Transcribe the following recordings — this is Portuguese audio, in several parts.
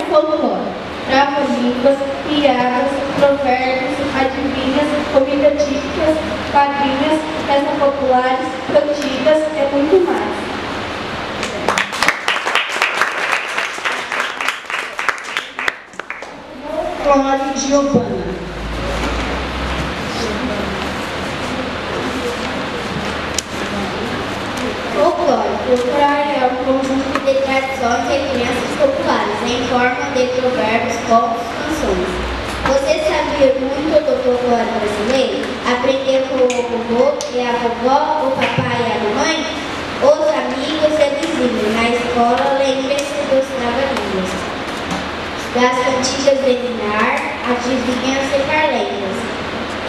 folclore, trava-línguas, piadas, provérbios, adivinhas, comida típicas, quadrinhas, festas populares, cantigas e muito mais. Folclore Giovana. Folclore é um conjunto de tradições e crenças populares em forma de provérbios, contos e canções. Você sabia muito do folclore brasileiro? Aprendeu com o vovô e a vovó, o papai e a mamãe? Os amigos e vizinhos. Na escola, lembre-se dos trava-línguas, das cantigas de minar, adivinhas e parlendas,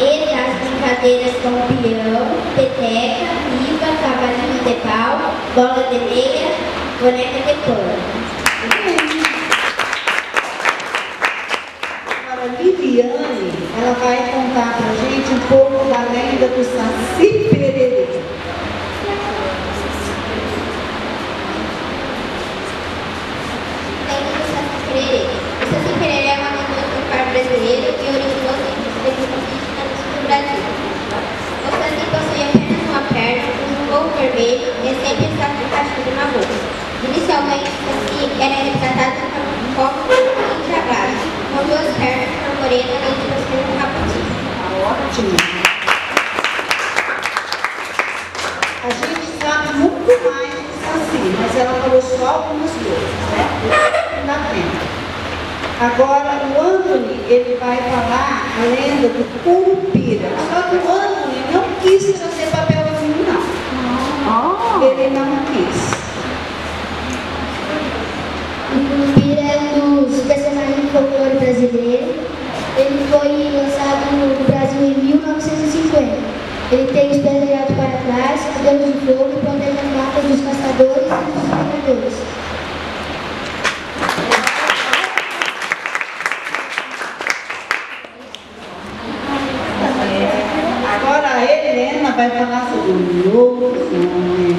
e das brincadeiras com peão, peteca, pipa, cavalinho de pau, bola de meia, boneca de pano. Agora, Viviane, ela vai contar pra gente um pouco da lenda do Saci Pererê. Lenda do Saci Pererê. O Saci Pererê é uma lenda popular brasileira que originou-se entre os povos indígenas do Brasil. O Saci possui apenas uma perna, um olho vermelho e sempre está com um cachorro na boca. Inicialmente, o Saci era retratado como um enjabado, com duas pernas, uma morena e outras com um rapatinho. Ótimo. A gente sabe muito mais do Saci, mas ela falou só algumas coisas, né? Não dá tempo. Agora, o Anthony, ele vai falar a lenda do Curupira. Só que o Anthony não quis trazer papelzinho, não. Ele não quis. O Curupira é um dos personagens do folclore brasileiro. Ele foi lançado no Brasil em 1950. Ele tem os pés virados para trás, cabelos de fogo e protege as matas dos caçadores e dos predadores. Agora a Helena vai falar sobre o lobisomem.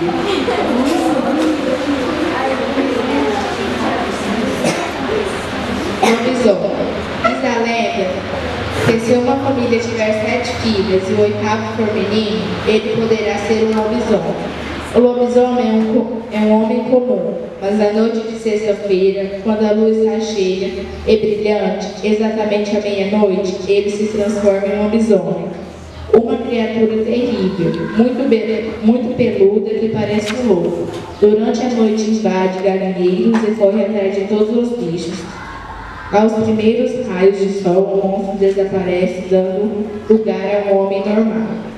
Lobisomem. Diz a lenda que se uma família tiver 7 filhas e o 8º for menino, ele poderá ser um lobisomem. O lobisomem é um homem comum, mas na noite de sexta-feira, quando a luz está cheia e brilhante, exatamente à meia-noite, ele se transforma em lobisomem. Uma criatura terrível, muito peluda, que parece um lobo. Durante a noite invade galinheiros e corre atrás de todos os bichos. Aos primeiros raios de sol, o monstro desaparece, dando lugar a um homem normal.